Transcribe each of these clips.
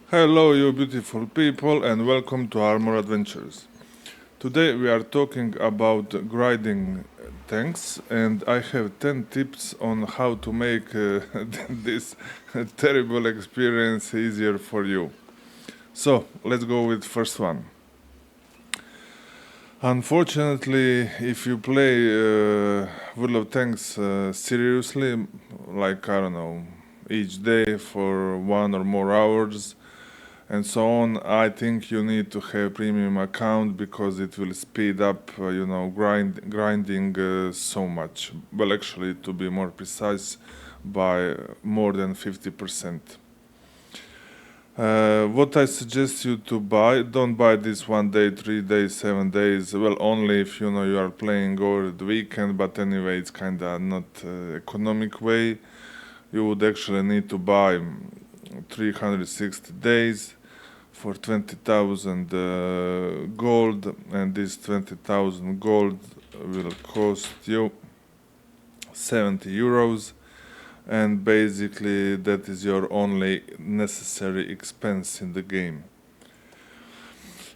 Hello, you beautiful people, and welcome to Armor Adventures. Today we are talking about grinding tanks, and I have 10 tips on how to make this terrible experience easier for you. So, let's go with first one. Unfortunately, if you play World of Tanks seriously, like I don't know, each day for 1 or more hours, and so on, I think you need to have premium account because it will speed up grinding so much, well, actually, to be more precise, by more than 50%. What I suggest you to buy, don't buy this 1 day, 3 days, 7 days, well, only if you are playing over the weekend, but anyway, it's kinda not economic way. You would actually need to buy 360 days for 20,000 gold, and this 20,000 gold will cost you 70 euros, and basically that is your only necessary expense in the game.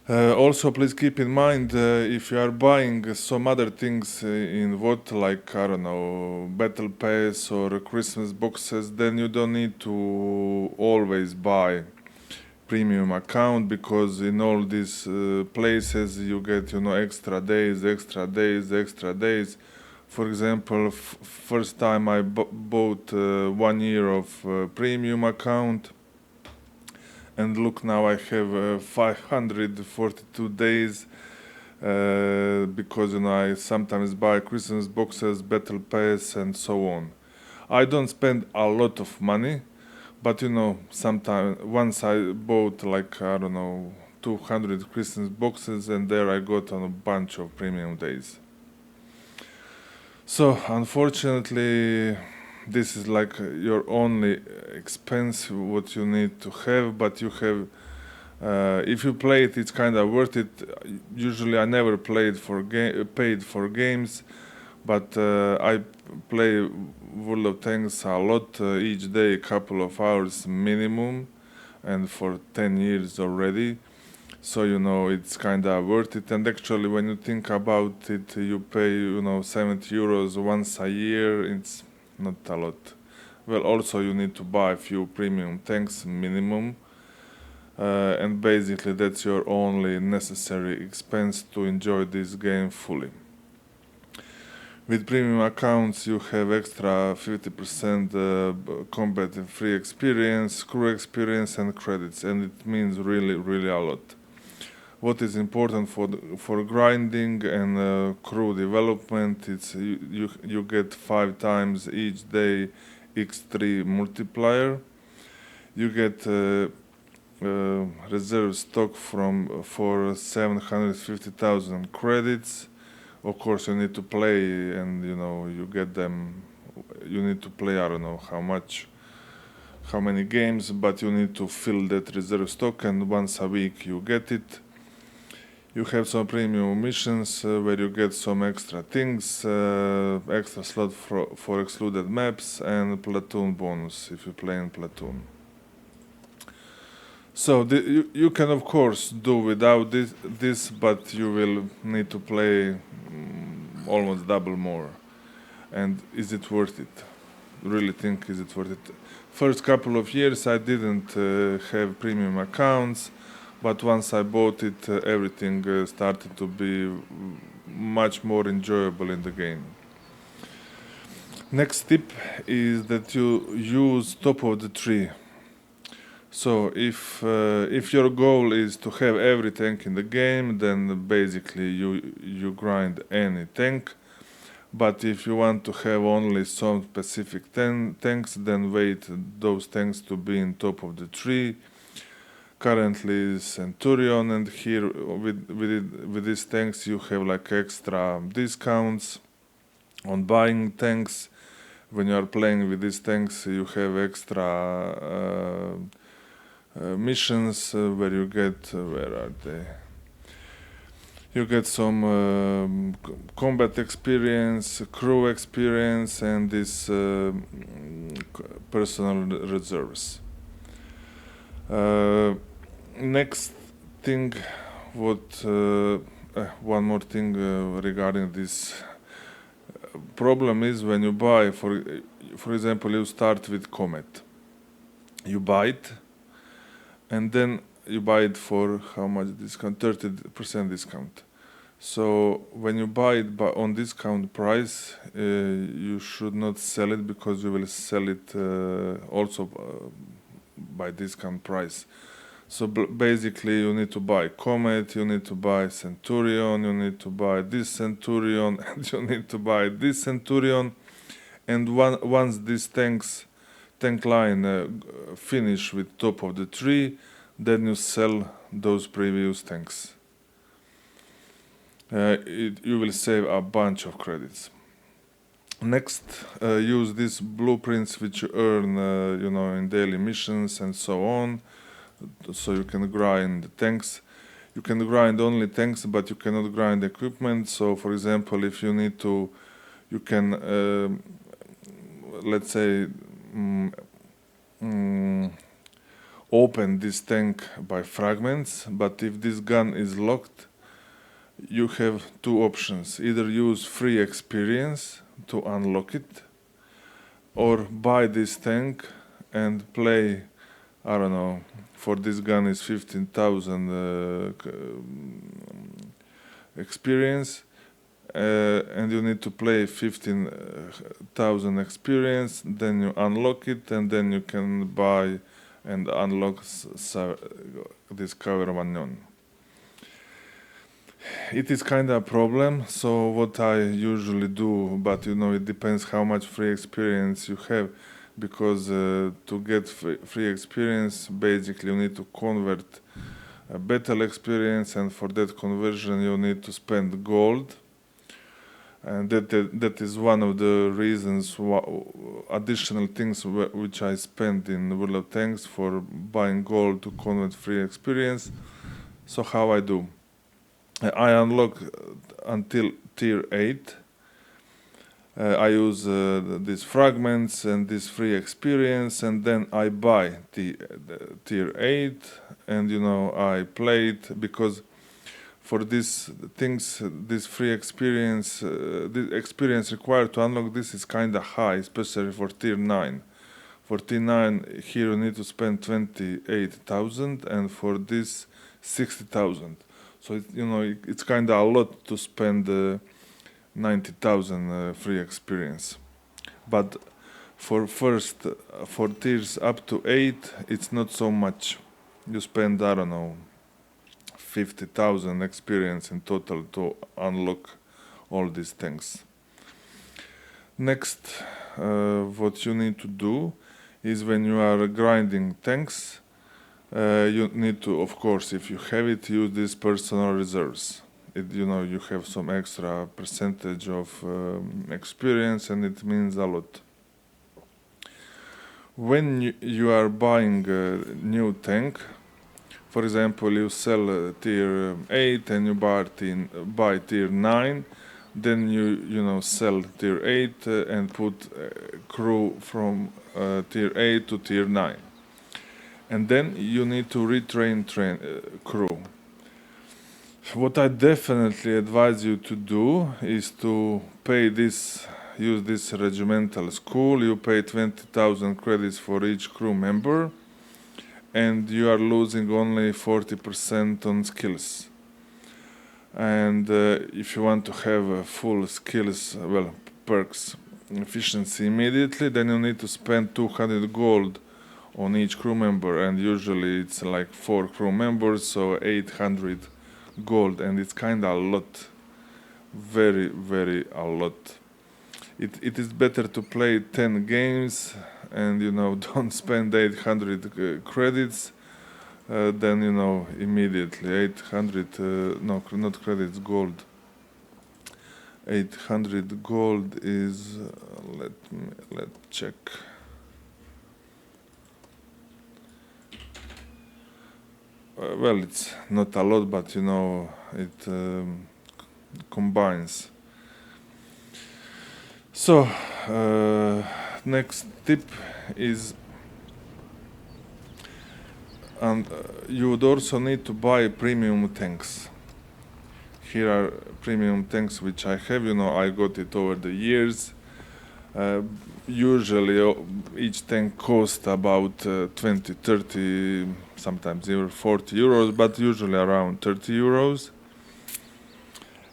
Also, please keep in mind if you are buying some other things in what, like I don't know, battle pass or Christmas boxes, then you don't need to always buy premium account, because in all these places you get extra days, extra days, extra days. For example, first time I bought 1 year of premium account, and look, now I have 542 days because I sometimes buy Christmas boxes, battle pass, and so on. I don't spend a lot of money, but sometimes once I bought, like I don't know, 200 Christmas boxes, and there I got on a bunch of premium days. So unfortunately, this is like your only expense what you need to have, but you have. If you play it, it's kind of worth it. Usually, I never paid for games, but I play World of Tanks a lot each day, a couple of hours minimum, and for 10 years already. So it's kind of worth it. And actually, when you think about it, you pay 70 euros once a year. It's not a lot. Well, also you need to buy a few premium tanks minimum, and basically that's your only necessary expense to enjoy this game fully. With premium accounts, you have extra 50% combat and free experience, crew experience, and credits, and it means really, really a lot. What is important for grinding and crew development? It's you get 5 times each day X3 multiplier. You get reserve stock for 750,000 credits. Of course, you need to play, and you get them. You need to play. I don't know how many games, but you need to fill that reserve stock, and once a week you get it. You have some premium missions where you get some extra things, extra slot for excluded maps, and platoon bonus if you play in platoon. So you can of course do without this, but you will need to play almost double more. And is it worth it? Really think, is it worth it? First couple of years I didn't have premium accounts, but once I bought it, everything started to be much more enjoyable in the game. Next tip is that you use top of the tree. So if your goal is to have every tank in the game, then basically you grind any tank. But if you want to have only some specific tanks, then wait those tanks to be in top of the tree. Currently Centurion, and here with these tanks you have like extra discounts on buying tanks. When you are playing with these tanks, you have extra missions where you get where are they? You get some combat experience, crew experience, and this personal reserves. Next thing, what one more thing regarding this problem is when you buy, for example, you start with Comet, you buy it, and then you buy it for how much discount? 30% discount. So when you buy it on discount price, you should not sell it because you will sell it also by discount price. So basically you need to buy Comet, you need to buy Centurion, you need to buy this Centurion, and you need to buy this Centurion. And once this tank line finish with top of the tree, then you sell those previous tanks. You will save a bunch of credits. Next, use these blueprints which you earn, in daily missions and so on, so you can grind tanks. You can grind only tanks, but you cannot grind equipment. So, for example, if you need to, you can, let's say, open this tank by fragments. But if this gun is locked, you have two options: either use free experience to unlock it, or buy this tank and play, I don't know, for this gun is 15,000 experience, and you need to play 15,000 experience, then you unlock it, and then you can buy and unlock this Cover Magnon. It is kind of a problem, so what I usually do, but it depends how much free experience you have, because to get free experience, basically you need to convert a battle experience, and for that conversion you need to spend gold, and that is one of the reasons, additional things which I spend in World of Tanks for buying gold to convert free experience. So how I do? I unlock until tier 8. I use these fragments and this free experience, and then I buy the tier 8, and I play it, because for these things, this free experience, the experience required to unlock this is kind of high, especially for tier 9. For tier 9, here you need to spend 28,000, and for this 60,000. So it's kind of a lot to spend 90,000 free experience. But for tiers up to 8, it's not so much. You spend, I don't know, 50,000 experience in total to unlock all these things. Next, what you need to do is, when you are grinding tanks, you need to, of course, if you have it, use these personal reserves. You have some extra percentage of experience, and it means a lot. When you are buying a new tank, for example, you sell tier 8 and you buy tier 9, then you sell tier 8 and put crew from tier 8 to tier 9. And then you need to retrain crew. What I definitely advise you to do is to use this regimental school. You pay 20,000 credits for each crew member, and you are losing only 40% on skills. And if you want to have full skills, perks, efficiency immediately, then you need to spend 200 gold on each crew member, and usually it's like 4 crew members, so 800 gold, and it's kind of a lot, very, very a lot. It is better to play 10 games and don't spend 800 credits than immediately 800 no, not credits, gold. 800 gold is let's check. It's not a lot, but it combines. So next tip is And you would also need to buy premium tanks. Here are premium tanks which I have, I got it over the years. Usually each tank costs about 20, 30, sometimes even 40 euros, but usually around 30 euros.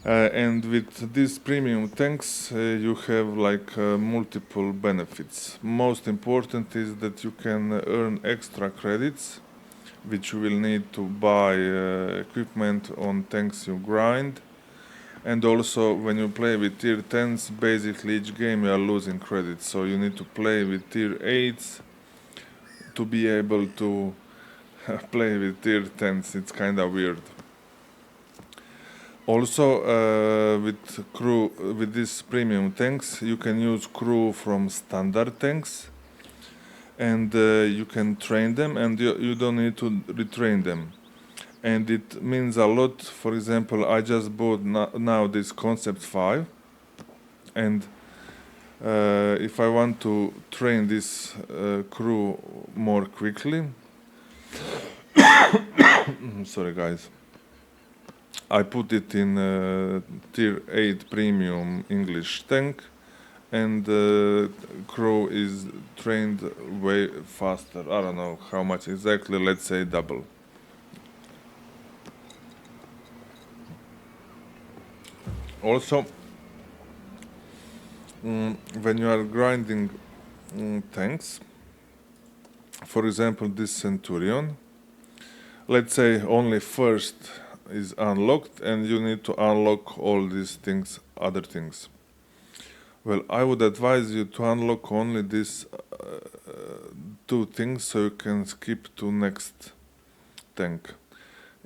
And with these premium tanks, you have like multiple benefits. Most important is that you can earn extra credits, which you will need to buy equipment on tanks you grind. And also, when you play with tier 10s, basically each game you are losing credits. So you need to play with tier 8s to be able to play with tier 10s. It's kind of weird. Also, with these premium tanks, you can use crew from standard tanks, and you can train them, and you don't need to retrain them. And it means a lot. For example, I just bought now this Concept 5, and if I want to train this crew more quickly, sorry guys, I put it in tier 8 premium English tank, and crew is trained way faster. I don't know how much exactly, let's say double. Also, when you are grinding tanks, for example this Centurion, let's say only first is unlocked and you need to unlock all these things, other things. Well, I would advise you to unlock only these two things so you can skip to next tank.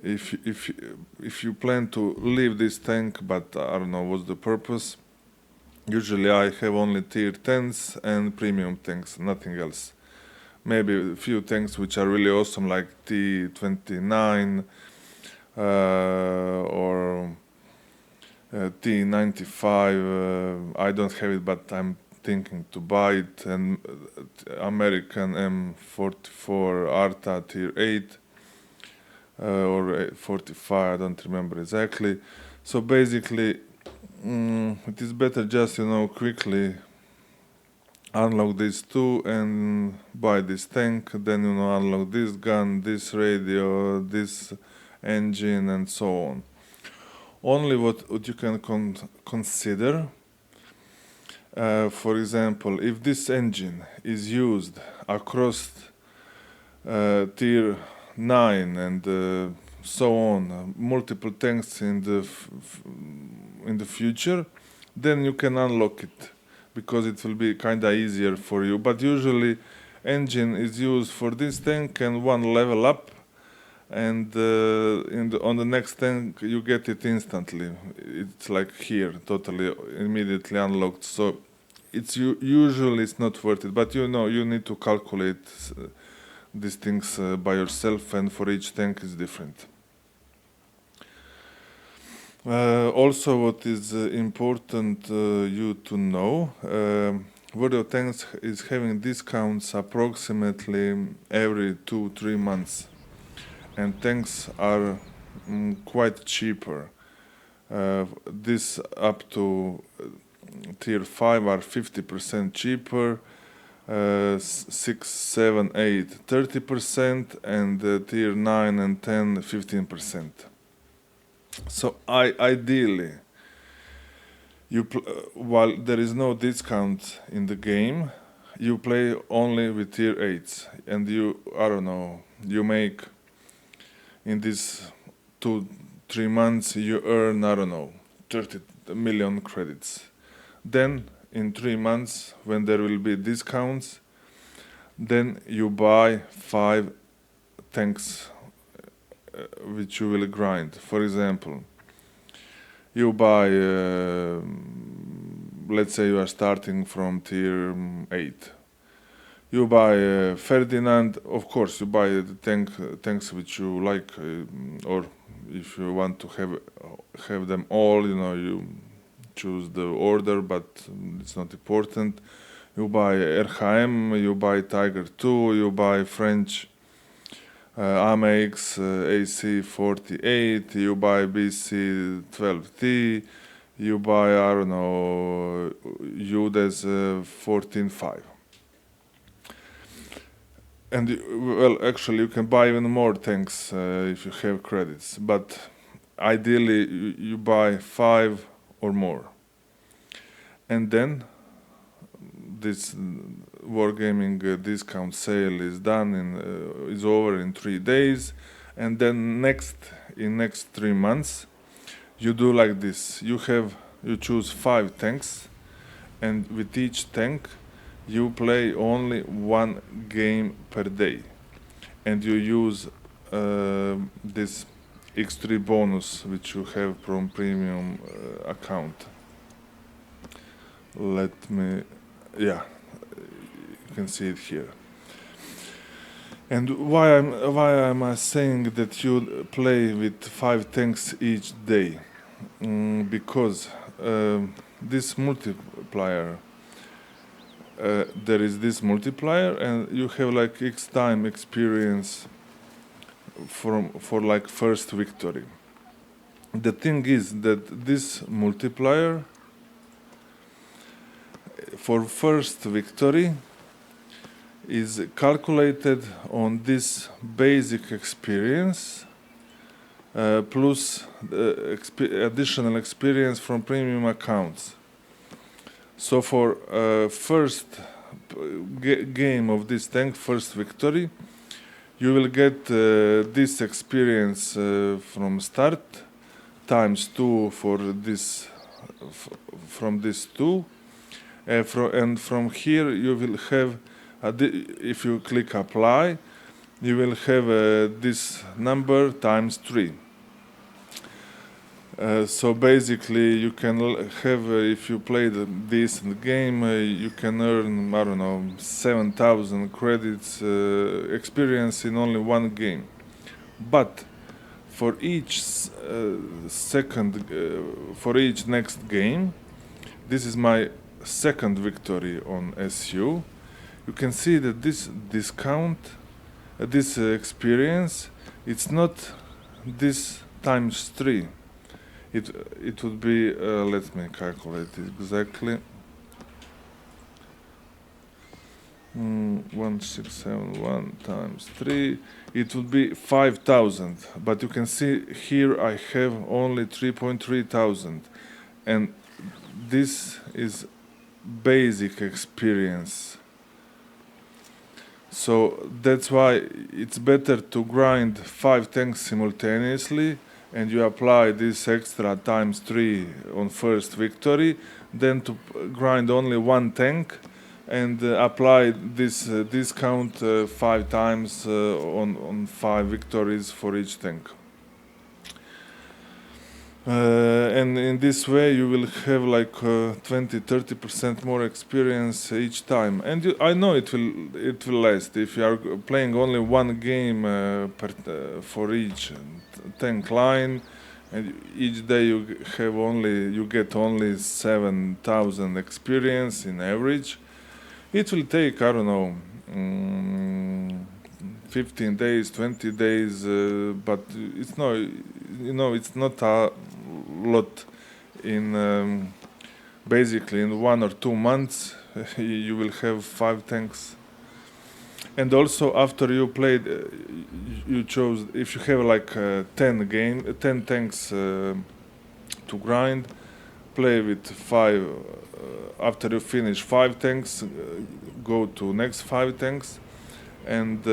If you plan to leave this tank, but I don't know what's the purpose, usually I have only tier 10s and premium tanks, nothing else. Maybe a few tanks which are really awesome, like T29 or T95. I don't have it, but I'm thinking to buy it. And American M44 Arta tier 8 or 45, I don't remember exactly. So basically, it is better just quickly unlock these two and buy this tank, then unlock this gun, this radio, this engine, and so on. Only what you can consider, for example, if this engine is used across tier 9 and so on, multiple tanks in the future, then you can unlock it, because it will be kind of easier for you. But usually engine is used for this tank and one level up, and on the next tank you get it instantly. It's like here, totally immediately unlocked. So usually it's not worth it, but you need to calculate these things by yourself, and for each tank is different. Also, what is important you to know, Warrior Tanks is having discounts approximately every 2-3 months, and tanks are quite cheaper. This up to tier 5 are 50% cheaper, 6, 7, 8, 30%, and tier 9 and 10, 15%. So ideally, while there is no discount in the game, you play only with tier 8s, and you make in these 2-3 months you earn 30 million credits. Then in 3 months, when there will be discounts, then you buy 5 tanks which you will grind. For example, you buy, let's say you are starting from tier 8. You buy Ferdinand, of course you buy the tanks which you like, or if you want to have them all, you choose the order, but it's not important. You buy RHM, you buy Tiger II, you buy French AMX AC48, you buy BC12T, you buy, I don't know, UDES 14.5. And well, actually, you can buy even more tanks if you have credits, but ideally you buy 5 or more. And then this Wargaming discount sale is done is over in 3 days, and then in next 3 months you do like this. You choose 5 tanks, and with each tank you play only 1 game per day, and you use this X3 bonus which you have from premium account. You can see it here. And why am I saying that you play with 5 tanks each day? Because this multiplier, there is this multiplier, and you have like X time experience for like first victory. The thing is that this multiplier for first victory is calculated on this basic experience plus additional experience from premium accounts. So for first game of this tank, first victory, you will get this experience from start times 2 for this from this 2, and from here you will have if you click apply, you will have this number times 3. So basically you can have, if you play the decent game, you can earn, I don't know, 7,000 credits experience in only 1 game. But for each for each next game, this is my second victory on SU. You can see that this discount, this experience, it's not this times 3. It would be, let me calculate it exactly. 1671 times 3, it would be 5,000. But you can see here I have only 3.3 thousand, and this is basic experience. So that's why it's better to grind 5 tanks simultaneously, and you apply this extra times 3 on first victory, than to grind only 1 tank and apply this discount 5 times on 5 victories for each tank. And in this way you will have like 20-30% more experience each time, and I know it will last. If you are playing only 1 game for each tank line, and each day you get only 7,000 experience in average, it will take, I don't know, 15 days, 20 days, but it's no, it's not a lot. In basically in 1 or 2 months you will have 5 tanks. And also after you played, you chose, if you have like 10 tanks to grind, play with 5. After you finish 5 tanks, go to next 5 tanks, and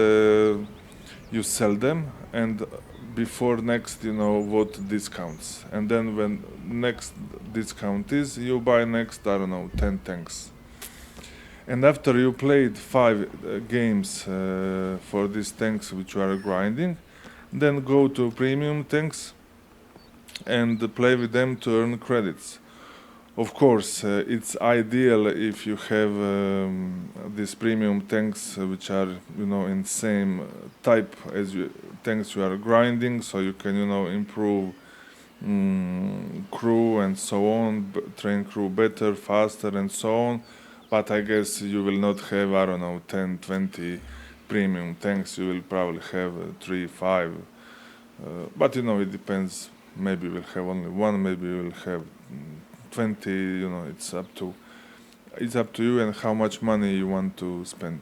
you sell them, and before next, what discounts, and then when next discount is, you buy next, I don't know, 10 tanks. And after you played 5 games for these tanks which you are grinding, then go to premium tanks and play with them to earn credits. Of course, it's ideal if you have these premium tanks which are, in same type as tanks you are grinding, so you can, improve crew and so on, train crew better, faster and so on. But I guess you will not have, I don't know, 10, 20 premium tanks, you will probably have 3, 5. But you know, it depends. Maybe you will have only one, maybe you will have 20. You know, it's up to you and how much money you want to spend.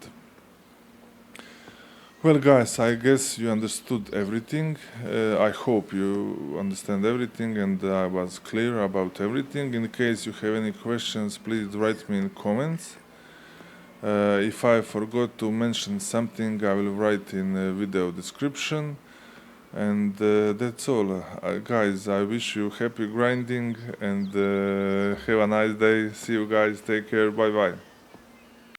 Well, guys, I guess you understood everything. I hope you understand everything and I was clear about everything. In case you have any questions, please write me in comments. If I forgot to mention something, I will write in the video description. And that's all. Guys, I wish you happy grinding and have a nice day. See you guys. Take care. Bye bye.